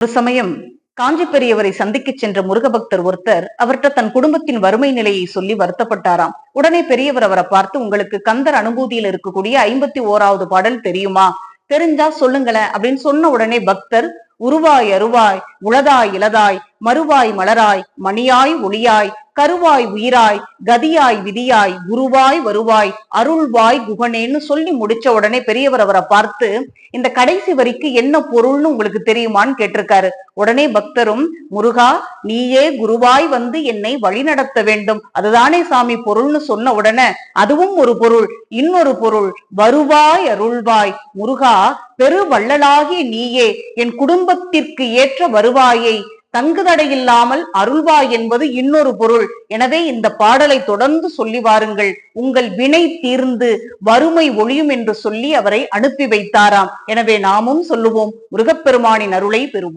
ஒரு சமயம் காஞ்சி பெரியவரை சந்திக்க சென்ற முருக பக்தர் ஒருத்தர் அவர்கிட்ட தன் குடும்பத்தின் வறுமை நிலையை சொல்லி வருத்தப்பட்டாராம். உடனே பெரியவர் அவரை பார்த்து, உங்களுக்கு கந்தர் அனுபூதியில் இருக்கக்கூடிய 51வது பாடல் தெரியுமா? தெரிஞ்சா சொல்லுங்களேன் அப்படின்னு சொன்ன உடனே பக்தர், உருவாய் அருவாய் உளதாய் இளதாய் மறுவாய் மலராய் மணியாய் ஒளியாய் கருவாய் உயிராய் கதியாய் விதியாய் குருவாய் வருவாய் அருள்வாய் குகனேன்னு சொல்லி முடிச்ச உடனே பெரியவர் அவரை பார்த்து, இந்த கடைசி வரிக்கு என்ன பொருள்னு உங்களுக்கு தெரியுமான்னு கேட்டிருக்காரு. உடனே பக்தரும், முருகா, நீயே குருவாய் வந்து என்னை வழி நடத்த வேண்டும், அதுதானே சாமி பொருள்னு சொன்ன உடனே, அதுவும் ஒரு பொருள், இன்னொரு பொருள், வருவாய் அருள்வாய் முருகா, பெரு வள்ளலாகிய நீயே என் குடும்பத்திற்கு ஏற்ற வருவாயை தங்குதடையில்லாமல் அருள்வாய் என்பது இன்னொரு பொருள். எனவே இந்த பாடலை தொடர்ந்து சொல்லி வாருங்கள், உங்கள் வினை தீர்ந்து வறுமை ஒழியும் என்று சொல்லி அவரை அனுப்பி வைத்தாராம். எனவே நாமும் சொல்லுவோம், முருகப்பெருமானின் அருளை பெறுவோம்.